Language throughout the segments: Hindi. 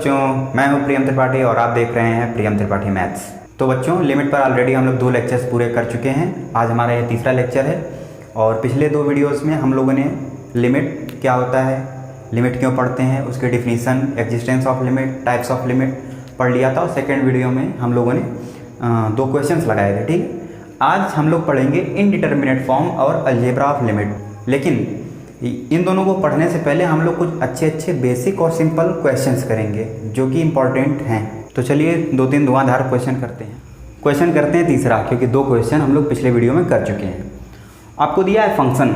बच्चों, मैं हूं प्रियम त्रिपाठी और आप देख रहे हैं प्रियम त्रिपाठी मैथ्स। तो बच्चों, लिमिट पर ऑलरेडी हम लोग 2 लेक्चर्स पूरे कर चुके हैं। आज हमारा ये तीसरा लेक्चर है और पिछले 2 वीडियोस में हम लोगों ने लिमिट क्या होता है, लिमिट क्यों पढ़ते हैं, उसके definition, existence of limit, types of limit पढ़ लिया था और सेकेंड वीडियो में हम लोगों ने 2 क्वेश्चंस लगाए थे। ठीक है, आज हम लोग पढ़ेंगे इनडिटरमिनेट फॉर्म और अलजेब्रा ऑफ लिमिट। लेकिन इन दोनों को पढ़ने से पहले हम लोग कुछ अच्छे बेसिक और सिंपल क्वेश्चंस करेंगे जो कि इम्पॉर्टेंट हैं। तो चलिए 2-3 धुआंधार क्वेश्चन करते हैं तीसरा, क्योंकि 2 क्वेश्चन हम लोग पिछले वीडियो में कर चुके हैं। आपको दिया है फंक्शन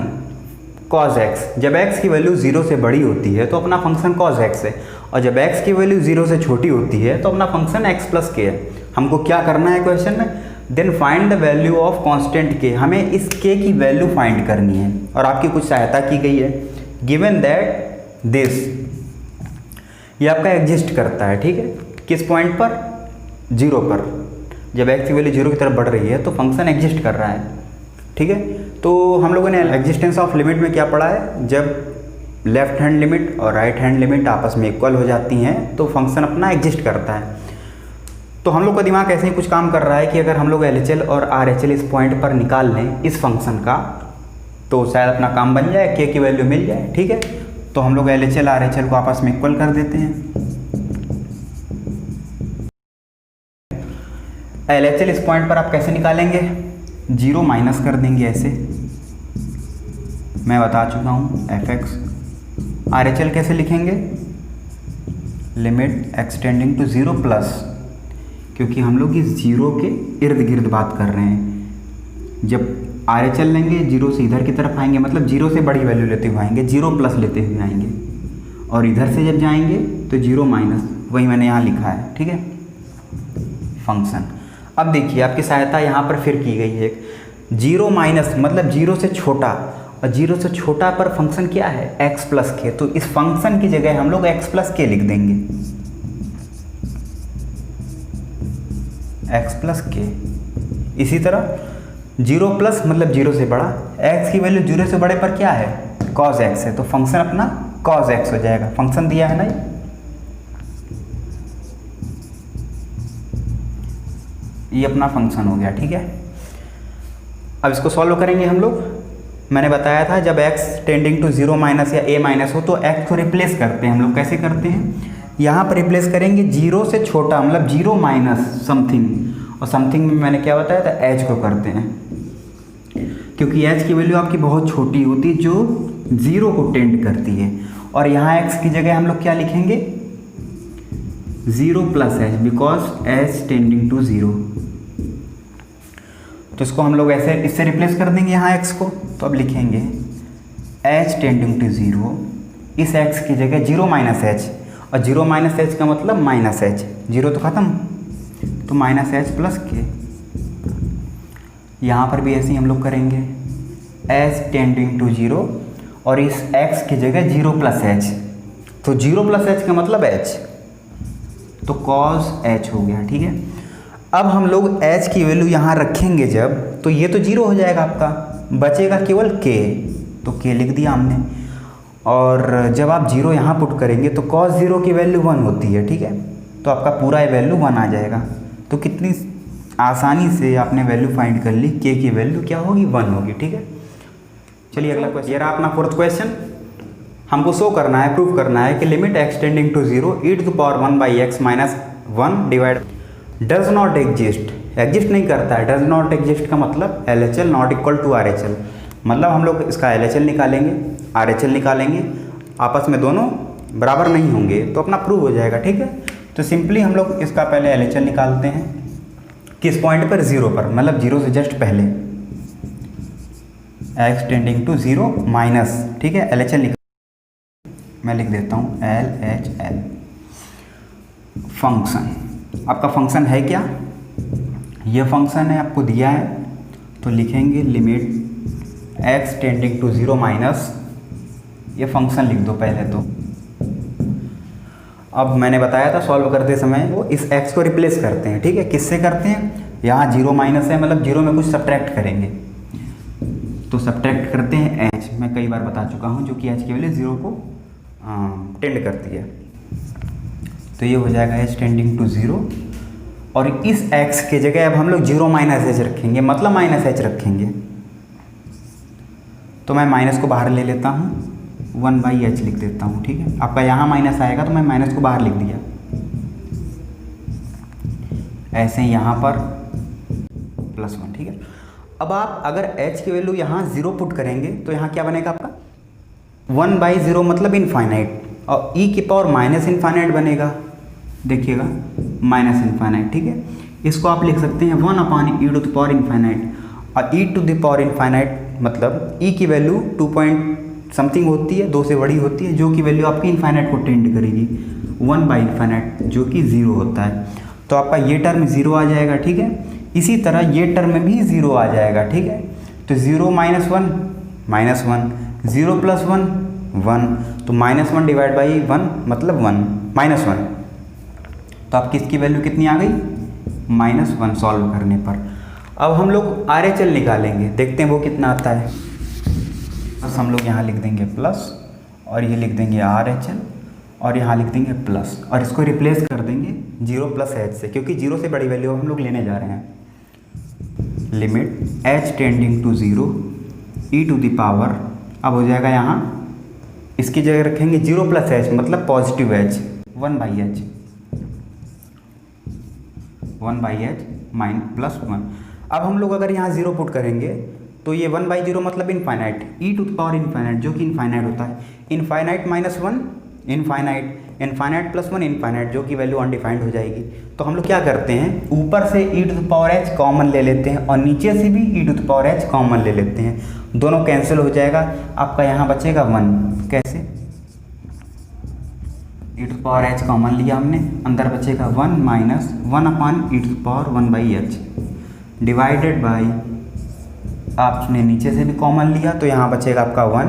cos x। जब x की वैल्यू 0 से बड़ी होती है तो अपना फंक्शन cos x है, और जब x की वैल्यू 0 से छोटी होती है तो अपना फंक्शन x प्लस k है। हमको क्या करना है क्वेश्चन में, then find the value of constant k। हमें इस k की वैल्यू फाइंड करनी है और आपकी कुछ सहायता की गई है। गिवन दैट दिस, ये आपका एग्जिस्ट करता है। ठीक है, किस पॉइंट पर, 0 पर। जब x की वैल्यू 0 की तरफ बढ़ रही है तो फंक्शन एग्जिस्ट कर रहा है। ठीक है, तो हम लोगों ने एग्जिस्टेंस ऑफ लिमिट में क्या पढ़ा है, जब लेफ्ट हैंड लिमिट और राइट हैंड लिमिट आपस में इक्वल हो जाती हैं तो फंक्शन अपना एग्जिस्ट करता है। तो हम लोग का दिमाग ऐसे ही कुछ काम कर रहा है कि अगर हम लोग LHL और RHL इस पॉइंट पर निकाल लें इस फंक्शन का तो शायद अपना काम बन जाए, k की वैल्यू मिल जाए। ठीक है, तो हम लोग LHL RHL को आपस में इक्वल कर देते हैं। LHL इस पॉइंट पर आप कैसे निकालेंगे, 0 माइनस कर देंगे ऐसे, मैं बता चुका हूँ fx। RHL कैसे लिखेंगे, limit x tending to 0 plus, क्योंकि हम लोग इस 0 के इर्द गिर्द बात कर रहे हैं। जब RHL लेंगे 0 से इधर की तरफ आएंगे, मतलब 0 से बड़ी वैल्यू लेते हुए आएंगे, 0 प्लस लेते हुए आएंगे, और इधर से जब जाएंगे तो 0 माइनस, वही मैंने यहाँ लिखा है। ठीक है, फंक्शन। अब देखिए आपकी सहायता यहाँ पर फिर की गई है, 0 माइनस मतलब 0 से छोटा, और 0 से छोटा पर फंक्शन क्या है, x प्लस k। तो इस फंक्शन की जगह हम लोग x प्लस k लिख देंगे, x प्लस k। इसी तरह 0 प्लस मतलब 0 से बड़ा, x की वैल्यू 0 से बड़े पर क्या है, cos x है, तो फंक्शन अपना cos x हो जाएगा। फंक्शन दिया है ना ये अपना फंक्शन हो गया। ठीक है, अब इसको सॉल्व करेंगे हम लोग। मैंने बताया था जब x टेंडिंग टू 0 माइनस या a माइनस हो तो x को रिप्लेस करते हैं हम लोग। कैसे करते हैं, यहाँ पर रिप्लेस करेंगे 0 से छोटा, मतलब 0 माइनस समथिंग, और समथिंग में मैंने क्या बताया था, h को करते हैं, क्योंकि h की वैल्यू आपकी बहुत छोटी होती है जो 0 को टेंड करती है। और यहाँ x की जगह हम लोग क्या लिखेंगे, 0 plus h, because h tending to 0। तो इसको हम लोग ऐसे इससे रिप्लेस कर देंगे यहाँ x को। तो अब लिखेंगे h टेंडिंग टू 0, इस x की जगह 0 माइनस h, और 0 माइनस h का मतलब माइनस h, 0 तो ख़त्म, तो माइनस h प्लस k। यहाँ पर भी ऐसे ही हम लोग करेंगे, h टेंडिंग टू 0, और इस x की जगह 0 प्लस h, तो 0 प्लस h का मतलब h, तो cos h हो गया। ठीक है, अब हम लोग h की वैल्यू यहाँ रखेंगे जब, तो ये तो 0 हो जाएगा आपका, बचेगा केवल k, तो k लिख दिया हमने। और जब आप 0 यहाँ पुट करेंगे तो cos 0 की वैल्यू 1 होती है। ठीक है, तो आपका पूरा ये वैल्यू 1 आ जाएगा। तो कितनी आसानी से आपने वैल्यू फाइंड कर ली, k की वैल्यू क्या होगी, 1 होगी। ठीक है, चलिए अगला क्वेश्चन। ये रहा अपना 4th क्वेश्चन। हमको शो करना है, प्रूव करना है कि limit x tending to 0 e⁻1/x minus 1 divide does not exist, exist नहीं करता है। डज नॉट एग्जिस्ट का मतलब LHL not equal to RHL, मतलब हम लोग इसका LHL निकालेंगे, RHL निकालेंगे, आपस में दोनों बराबर नहीं होंगे तो अपना प्रूव हो जाएगा। ठीक है, तो सिंपली हम लोग इसका पहले LHL निकालते हैं, किस पॉइंट पर, 0 पर, मतलब 0 से जस्ट पहले, x टेंडिंग टू 0 माइनस। ठीक है, LHL निकाल, मैं लिख देता हूँ LHL। फंक्शन, आपका फंक्शन है क्या, ये फंक्शन है, आपको दिया है, तो लिखेंगे limit x tending to 0 minus, ये फंक्शन लिख दो पहले तो। अब मैंने बताया था सॉल्व करते समय वो इस x को रिप्लेस करते हैं। ठीक है, किससे करते हैं, यहाँ 0 माइनस है, मतलब 0 में कुछ सब्ट्रैक्ट करेंगे, तो सब्ट्रैक्ट करते हैं h। मैं कई बार बता चुका हूँ, जो कि h की वैल्यू 0 को टेंड करती है। तो ये हो जाएगा एच टेंडिंग टू 0, और इस x के जगह अब हम लोग 0 माइनस एच रखेंगे, मतलब माइनस एच रखेंगे। तो मैं माइनस को बाहर ले लेता हूँ, 1/h लिख देता हूँ, ठीक है। आपका यहाँ माइनस आएगा तो मैं माइनस को बाहर लिख दिया। ऐसे ही यहाँ पर +1, ठीक है। अब आप अगर h की वैल्यू यहाँ 0 पुट करेंगे तो यहाँ क्या बनेगा आपका 1/0 मतलब इनफाइनाइट, और e की पावर माइनस इनफाइनाइट बनेगा, देखिएगा माइनस इनफाइनाइट, ठीक है। इसको आप लिख सकते हैं 1/e⁻⁻⁰, और e⁻⁻⁰ मतलब e की वैल्यू 2 पॉइंट समथिंग होती है, 2 से बड़ी होती है, जो कि वैल्यू आपकी इनफाइनाइट को टेंड करेगी, 1/∞ जो कि 0 होता है। तो आपका ये टर्म 0 आ जाएगा, ठीक है। इसी तरह ये टर्म भी 0 आ जाएगा, ठीक है। तो 0 - 1 -1, 0 + 1 1, तो -1 डिवाइड बाई 1 मतलब 1 -1। तो आपकी इसकी वैल्यू कितनी आ गई -1 सॉल्व करने पर। अब हम लोग RHL निकालेंगे, देखते हैं वो कितना आता है। बस हम लोग यहाँ लिख देंगे प्लस, और ये लिख देंगे RHL, और यहाँ लिख देंगे प्लस, और इसको रिप्लेस कर देंगे 0 + h से, क्योंकि 0 से बड़ी वैल्यू हम लोग लेने जा रहे हैं। Limit h tending to 0 e⁻, अब हो जाएगा यहाँ इसकी जगह रखेंगे 0 + h मतलब पॉजिटिव h, 1/h +1। अब हम लोग अगर यहाँ 0 पुट करेंगे तो ये 1/0 मतलब इनफाइनाइट, e⁻∞ जो कि इनफाइनाइट होता है, इनफाइनाइट -1 इनफाइनाइट, इनफाइनाइट +1 इनफाइनाइट, जो कि वैल्यू अनडिफाइंड हो जाएगी। तो हम लोग क्या करते हैं, ऊपर से e⁻h कॉमन ले लेते हैं, और नीचे से भी e⁻h कॉमन ले लेते हैं, दोनों कैंसिल हो जाएगा। आपका यहाँ बचेगा 1, कैसे e⁻h कॉमन लिया हमने, अंदर बचेगा 1 - 1/e⁻1/h डिवाइडेड बाई, आपने नीचे से भी कॉमन लिया तो यहाँ बचेगा आपका 1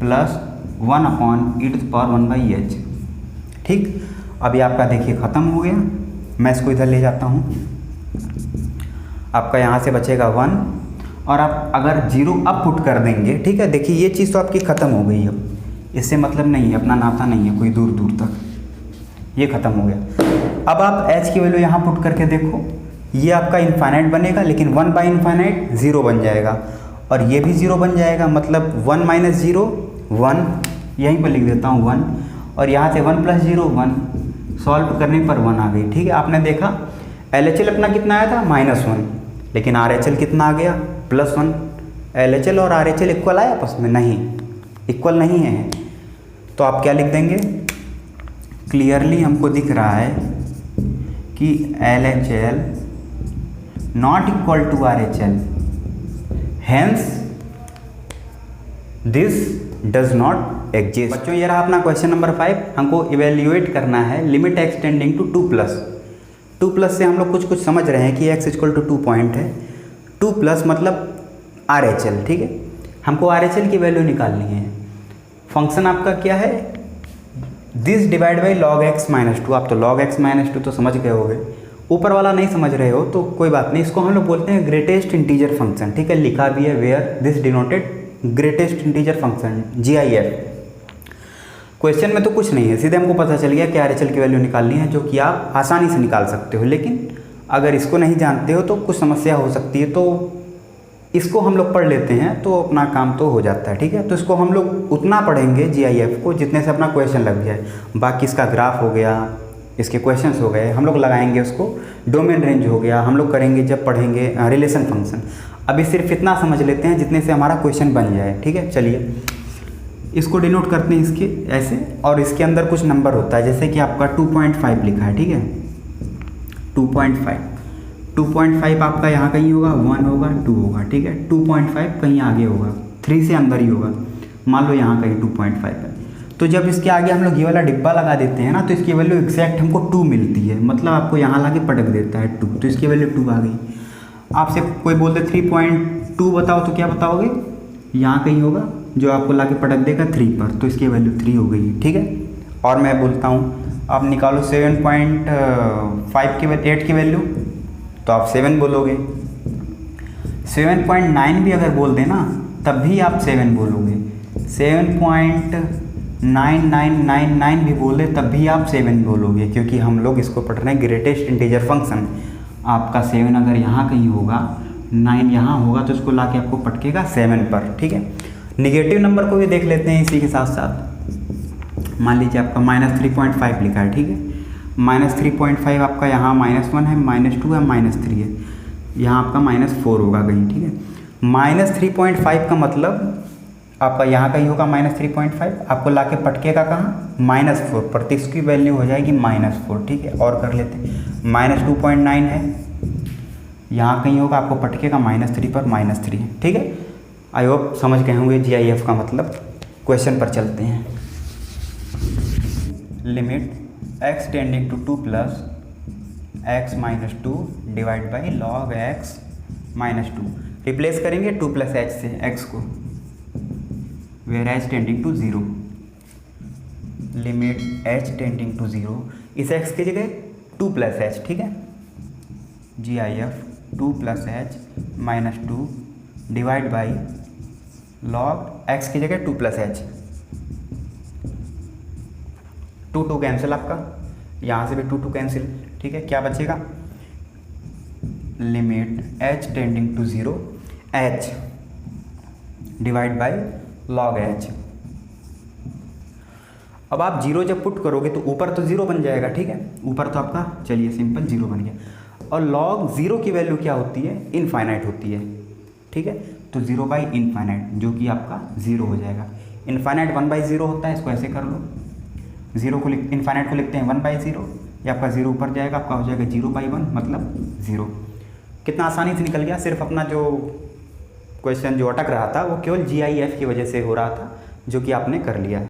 + 1/e⁻1/h, ठीक। अभी आपका देखिए ख़त्म हो गया, मैं इसको इधर ले जाता हूँ। आपका यहाँ से बचेगा 1, और आप अगर 0 अब पुट कर देंगे, ठीक है। देखिए ये चीज़ तो आपकी ख़त्म हो गई, अब इससे मतलब नहीं है, अपना नाता नहीं है कोई दूर दूर तक, ये ख़त्म हो गया। अब आप h की वैल्यू यहाँ पुट करके देखो, ये आपका इनफाइनाइट बनेगा, लेकिन 1/∞ 0 बन जाएगा, और ये भी 0 बन जाएगा, मतलब 1 - 0 1, यहीं पर लिख देता हूँ 1, और यहाँ से 1 + 0 1, सॉल्व करने पर 1 आ गई, ठीक है। आपने देखा LHL अपना कितना आया था -1, लेकिन RHL कितना आ गया +1। LHL और RHL इक्वल आया आपस में, नहीं इक्वल नहीं है, तो आप क्या लिख देंगे, क्लियरली हमको दिख रहा है कि LHL not equal to RHL, hence this does not exist. बच्चों ये रहा अपना क्वेश्चन नंबर 5, हमको इवेल्युएट करना है लिमिट x टेंडिंग टू 2+। से हम लोग कुछ समझ रहे हैं कि x = 2 पॉइंट है, 2+ मतलब RHL, ठीक है। हमको RHL की वैल्यू निकालनी है। फंक्शन आपका क्या है, this divide by log x - 2। आप तो log x - 2 तो समझ गए होंगे, ऊपर वाला नहीं समझ रहे हो तो कोई बात नहीं, इसको हम लोग बोलते हैं ग्रेटेस्ट इंटीजर फंक्शन, ठीक है। लिखा भी है where this denoted greatest integer function, GIF। Question में तो कुछ नहीं है, सीधे हमको पता चल गया कि RHL की वैल्यू निकालनी है, जो कि आप आसानी से निकाल सकते हो। लेकिन अगर इसको नहीं जानते हो तो कुछ समस्या हो सकती है, तो इसको हम लोग पढ़ लेते हैं तो अपना काम तो हो जाता है, ठीक है। तो इसको हम लोग उतना पढ़ेंगे GIF को जितने से अपना क्वेश्चन लग जाए, बाकी इसका ग्राफ हो गया, इसके क्वेश्चंस हो गए, हम लोग लगाएंगे उसको, डोमेन रेंज हो गया, हम लोग करेंगे जब पढ़ेंगे रिलेशन फंक्शन। अभी सिर्फ इतना समझ लेते हैं जितने से हमारा क्वेश्चन बन जाए, ठीक है। चलिए इसको डिनोट करते हैं इसके ऐसे, और इसके अंदर कुछ नंबर होता है, जैसे कि आपका 2.5 लिखा है, ठीक है। 2.5 आपका यहाँ कहीं होगा, 1 होगा 2 होगा, ठीक है। 2.5 कहीं आगे होगा, 3 से अंदर ही होगा, मान लो यहाँ कहीं 2.5 है। तो जब इसके आगे हम लोग ये वाला डिब्बा लगा देते हैं ना, तो इसकी वैल्यू एग्जैक्ट हमको 2 मिलती है, मतलब आपको यहाँ लाके पटक देता है 2, तो इसकी वैल्यू 2 आ गई। आपसे कोई बोलते 3.2 बताओ, तो क्या बताओगे, यहाँ कहीं होगा जो आपको लाके पटक देगा 3 पर, तो इसकी वैल्यू 3 हो गई, ठीक है। और मैं बोलता हूँ आप निकालो 7.5 की 8 की वैल्यू, तो आप 7 बोलोगे। 7.9 भी अगर बोल देना तब भी आप 7 बोलोगे। 9999 भी बोल दे तब भी आप 7 बोलोगे, क्योंकि हम लोग इसको पढ़ रहे हैं ग्रेटेस्ट इंटीजर फंक्शन। आपका 7 अगर यहाँ कहीं होगा, 9 यहाँ होगा, तो इसको लाके आपको पटकेगा 7 पर, ठीक है। निगेटिव नंबर को भी देख लेते हैं इसी के साथ साथ। मान लीजिए आपका -3.5 लिखा है, ठीक है। -3.5 आपका यहाँ -1 है, -2 है, -3 है, यहाँ आपका -4 होगा कहीं, ठीक है। -3.5 का मतलब आपका यहाँ कहीं होगा -3.5, आपको लाके पटकेगा कहाँ, -4 पर, तो इसकी वैल्यू हो जाएगी -4, ठीक है। और कर लेते हैं, -2.9 है, यहाँ कहीं होगा, आपको पटकेगा -3 पर, -3 है, ठीक है। आई होप समझ गए होंगे GIF का मतलब। क्वेश्चन पर चलते हैं। Limit x tending to 2 plus x minus 2 divide by log x minus 2। Replace करेंगे 2 प्लस h से x को, where h tending to 0। Limit h tending to 0, इस x की जगह 2 प्लस h, ठीक है। GIF 2 plus h minus 2 divide by log x की जगह 2 प्लस h। 2 कैंसिल आपका, यहाँ से भी 2 कैंसिल, ठीक है। क्या बचेगा, limit h tending to 0 h divide by log h। अब आप 0 जब पुट करोगे तो ऊपर तो 0 बन जाएगा, ठीक है। ऊपर तो आपका चलिए सिंपल 0 बन गया। और log 0 की वैल्यू क्या होती है, इनफाइनाइट होती है, ठीक है। तो 0 बाई इनफाइनाइट जो कि आपका 0 हो जाएगा। इनफाइनाइट 1/0 होता है, इसको ऐसे कर लो, 0 को इनफाइनाइट को लिखते हैं 1/0, या आपका 0 ऊपर जाएगा, आपका हो जाएगा 0/1 मतलब 0। कितना आसानी से निकल गया। सिर्फ अपना जो क्वेश्चन जो अटक रहा था वो केवल GIF की वजह से हो रहा था, जो कि आपने कर लिया।